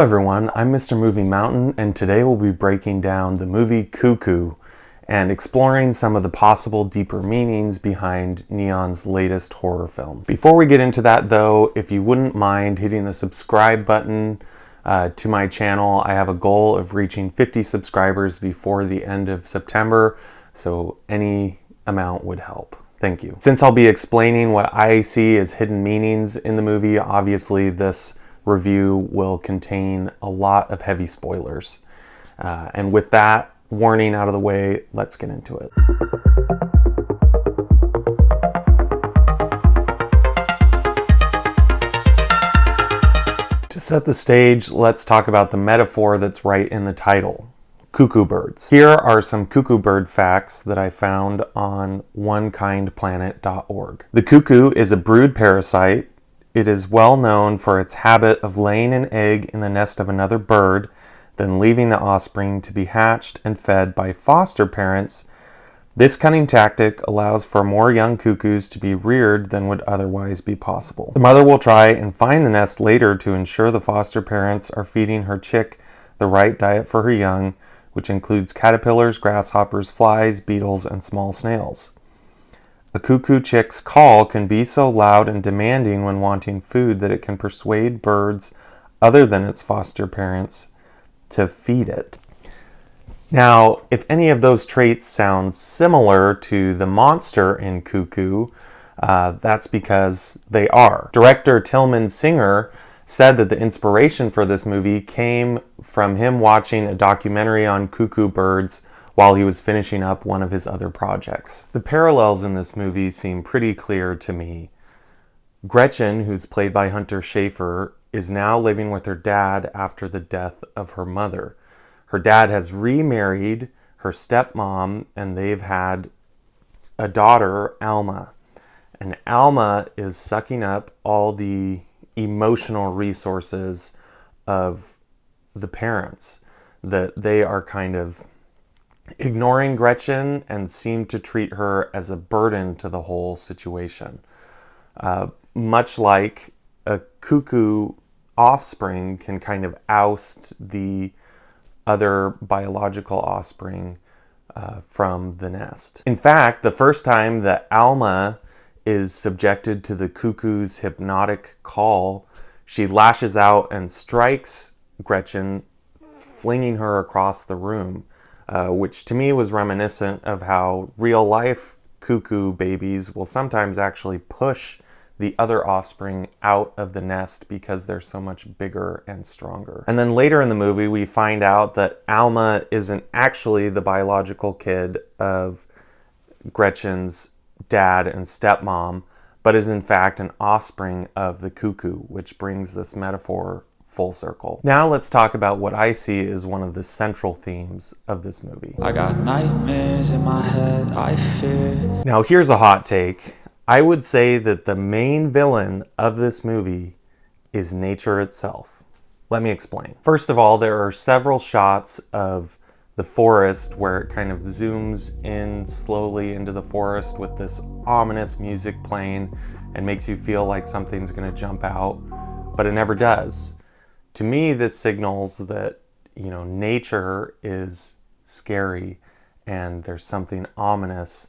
Hello everyone, I'm Mr. Movie Mountain, and today we'll be breaking down the movie Cuckoo and exploring some of the possible deeper meanings behind Neon's latest horror film. Before we get into that though, if you wouldn't mind hitting the subscribe button to my channel. I have a goal of reaching 50 subscribers before the end of September, so any amount would help. Thank you. Since I'll be explaining what I see as hidden meanings in the movie, obviously this review will contain a lot of heavy spoilers. And with that warning out of the way, let's get into it. To set the stage, let's talk about the metaphor that's right in the title. Cuckoo birds. Here are some cuckoo bird facts that I found on onekindplanet.org. The cuckoo is a brood parasite. It is well known for its habit of laying an egg in the nest of another bird, then leaving the offspring to be hatched and fed by foster parents. This cunning tactic allows for more young cuckoos to be reared than would otherwise be possible. The mother will try and find the nest later to ensure the foster parents are feeding her chick the right diet for her young, which includes caterpillars, grasshoppers, flies, beetles, and small snails. A cuckoo chick's call can be so loud and demanding when wanting food that it can persuade birds other than its foster parents to feed it. Now, if any of those traits sound similar to the monster in Cuckoo, that's because they are. Director Tilman Singers said that the inspiration for this movie came from him watching a documentary on cuckoo birds while he was finishing up one of his other projects. The parallels in this movie seem pretty clear to me. Gretchen, who's played by Schafer, is now living with her dad after the death of her mother. Her dad has remarried her stepmom, and they've had a daughter, Alma. And Alma is sucking up all the emotional resources of the parents, that they are kind of ignoring Gretchen and seem to treat her as a burden to the whole situation. Much like a cuckoo offspring can kind of oust the other biological offspring from the nest. In fact, the first time that Alma is subjected to the cuckoo's hypnotic call, she lashes out and strikes Gretchen, flinging her across the room. Which to me was reminiscent of how real-life cuckoo babies will sometimes actually push the other offspring out of the nest because they're so much bigger and stronger. And then later in the movie, we find out that Alma isn't actually the biological kid of Gretchen's dad and stepmom, but is in fact an offspring of the cuckoo, which brings this metaphor full circle. Now let's talk about what I see as one of the central themes of this movie. I got nightmares in my head, I fear. Now here's a hot take. I would say that the main villain of this movie is nature itself. Let me explain. First of all, there are several shots of the forest where it kind of zooms in slowly into the forest with this ominous music playing and makes you feel like something's gonna jump out, but it never does. To me, this signals that, nature is scary and there's something ominous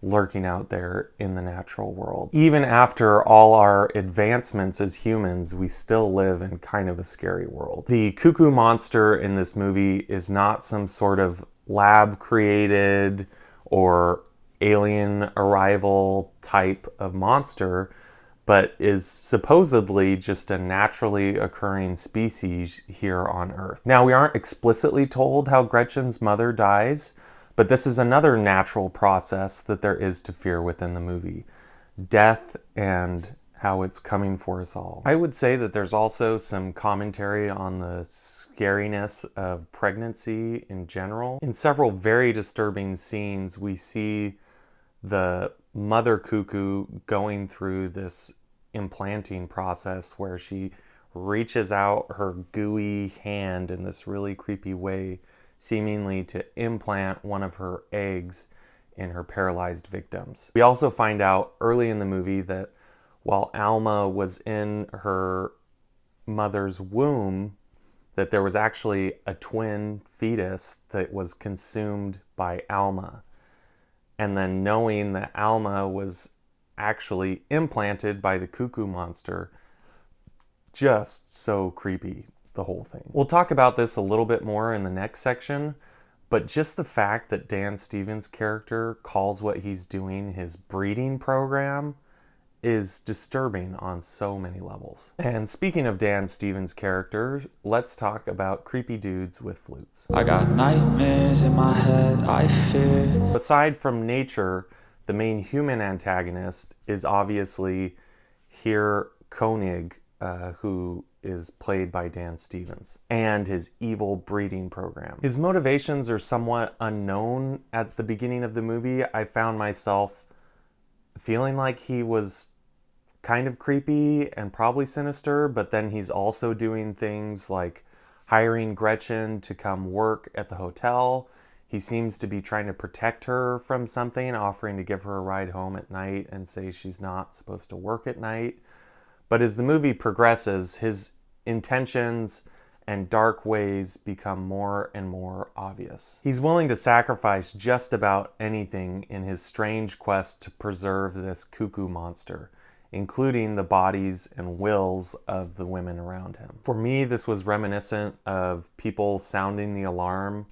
lurking out there in the natural world. Even after all our advancements as humans, we still live in kind of a scary world. The cuckoo monster in this movie is not some sort of lab-created or alien arrival type of monster, but is supposedly just a naturally occurring species here on Earth. Now, we aren't explicitly told how Gretchen's mother dies, but this is another natural process that there is to fear within the movie. Death and how it's coming for us all. I would say that there's also some commentary on the scariness of pregnancy in general. In several very disturbing scenes, we see the mother cuckoo going through this implanting process where she reaches out her gooey hand in this really creepy way, seemingly to implant one of her eggs in her paralyzed victims. We also find out early in the movie that while Alma was in her mother's womb, that there was actually a twin fetus that was consumed by Alma. And then knowing that Alma was actually implanted by the Cuckoo monster, just so creepy, the whole thing. We'll talk about this a little bit more in the next section, but just the fact that Dan Stevens' character calls what he's doing his breeding program is disturbing on so many levels. And speaking of Dan Stevens' character, let's talk about creepy dudes with flutes. I got nightmares in my head, I fear. Aside from nature, the main human antagonist is obviously here Koenig, who is played by Dan Stevens, and his evil breeding program. His motivations are somewhat unknown at the beginning of the movie. I found myself feeling like he was kind of creepy and probably sinister, but then he's also doing things like hiring Gretchen to come work at the hotel. He seems to be trying to protect her from something, offering to give her a ride home at night and say she's not supposed to work at night. But as the movie progresses, his intentions and dark ways become more and more obvious. He's willing to sacrifice just about anything in his strange quest to preserve this cuckoo monster, including the bodies and wills of the women around him. For me, this was reminiscent of people sounding the alarm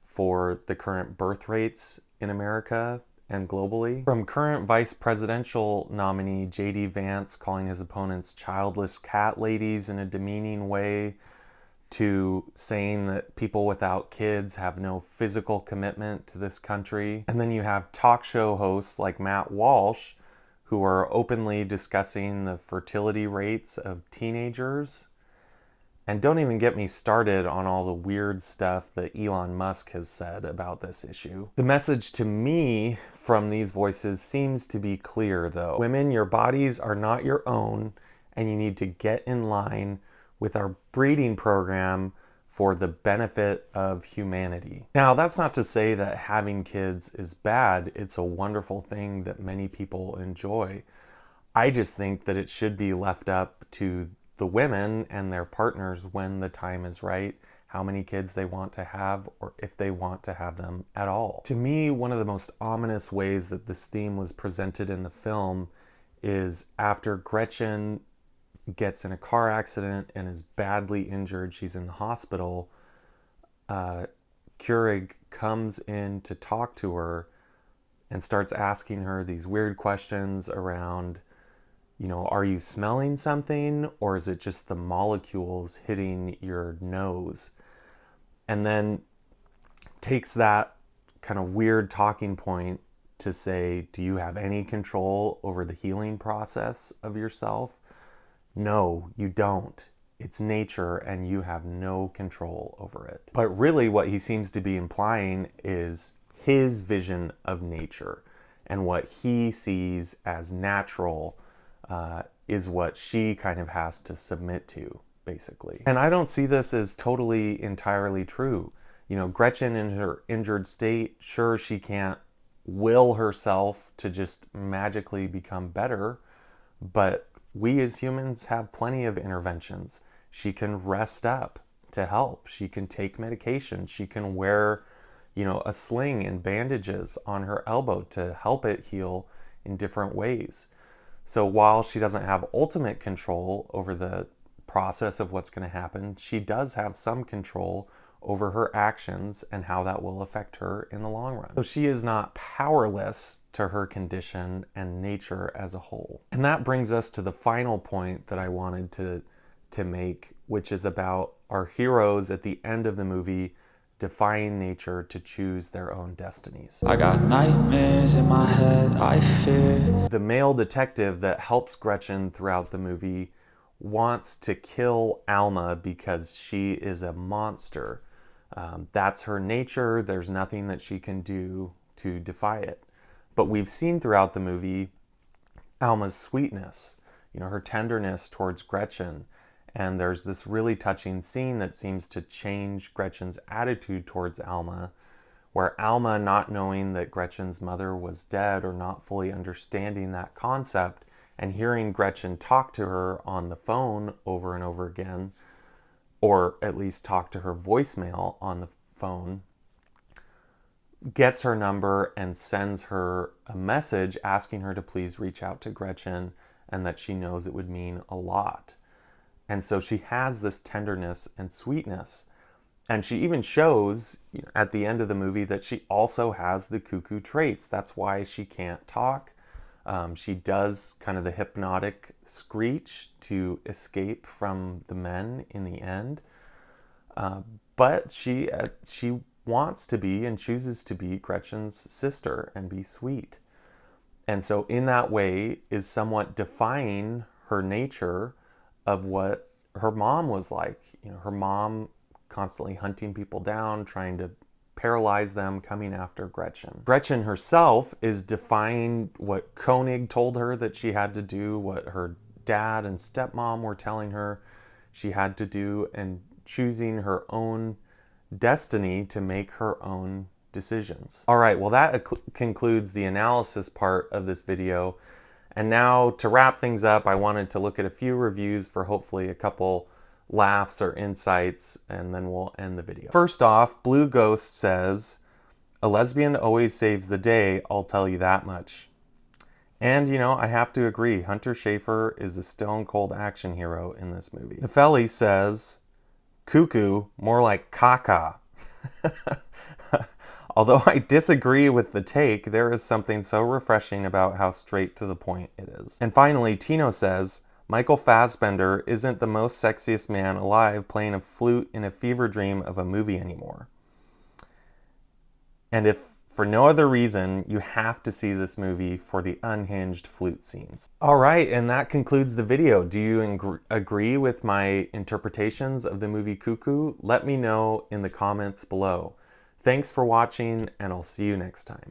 for the current birth rates in America and globally. From current vice presidential nominee J.D. Vance calling his opponents childless cat ladies in a demeaning way, to saying that people without kids have no physical commitment to this country. And then you have talk show hosts like Matt Walsh, who are openly discussing the fertility rates of teenagers. And don't even get me started on all the weird stuff that Elon Musk has said about this issue. The message to me from these voices seems to be clear, though. Women, your bodies are not your own, and you need to get in line with our breeding program for the benefit of humanity. Now, that's not to say that having kids is bad. It's a wonderful thing that many people enjoy. I just think that it should be left up to the women and their partners when the time is right, how many kids they want to have, or if they want to have them at all. To me, one of the most ominous ways that this theme was presented in the film is after Gretchen gets in a car accident and is badly injured, she's in the hospital, Keurig comes in to talk to her and starts asking her these weird questions around, you know, are you smelling something, or is it just the molecules hitting your nose? And then takes that kind of weird talking point to say, do you have any control over the healing process of yourself? No, you don't. It's nature and you have no control over it. But really what he seems to be implying is his vision of nature, and what he sees as natural is what she kind of has to submit to, basically. And I don't see this as totally entirely true. You know, Gretchen in her injured state, sure, she can't will herself to just magically become better, but we as humans have plenty of interventions. She can rest up to help. She can take medication. She can wear, you know, a sling and bandages on her elbow to help it heal in different ways. So while she doesn't have ultimate control over the process of what's going to happen, she does have some control over her actions and how that will affect her in the long run. So she is not powerless to her condition and nature as a whole. And that brings us to the final point that I wanted to make, which is about our heroes at the end of the movie defying nature to choose their own destinies. I got nightmares in my head, I fear. The male detective that helps Gretchen throughout the movie wants to kill Alma because she is a monster. That's her nature. There's nothing that she can do to defy it. But we've seen throughout the movie Alma's sweetness, you know, her tenderness towards Gretchen. And there's this really touching scene that seems to change Gretchen's attitude towards Alma, where Alma, not knowing that Gretchen's mother was dead or not fully understanding that concept, and hearing Gretchen talk to her on the phone over and over again, or at least talk to her voicemail on the phone, gets her number and sends her a message asking her to please reach out to Gretchen and that she knows it would mean a lot. And so she has this tenderness and sweetness. And she even shows at the end of the movie that she also has the cuckoo traits. That's why she can't talk. She does kind of the hypnotic screech to escape from the men in the end. But she wants to be and chooses to be Gretchen's sister and be sweet. And so in that way is somewhat defying her nature of what her mom was like. Her mom constantly hunting people down, trying to paralyze them, coming after Gretchen. Gretchen herself is defying what Koenig told her that she had to do, what her dad and stepmom were telling her she had to do, and choosing her own destiny to make her own decisions. All right, well, that concludes the analysis part of this video. And now to wrap things up, I wanted to look at a few reviews for hopefully a couple laughs or insights, and then we'll end the video. First off, Blue Ghost says, "A lesbian always saves the day, I'll tell you that much." And, I have to agree, Hunter Schafer is a stone cold action hero in this movie. Nefeli says, "Cuckoo, more like caca." Although I disagree with the take, there is something so refreshing about how straight to the point it is. And finally, Tino says, "Michael Fassbender isn't the most sexiest man alive playing a flute in a fever dream of a movie anymore." And if for no other reason, you have to see this movie for the unhinged flute scenes. All right, and that concludes the video. Do you agree with my interpretations of the movie Cuckoo? Let me know in the comments below. Thanks for watching, and I'll see you next time.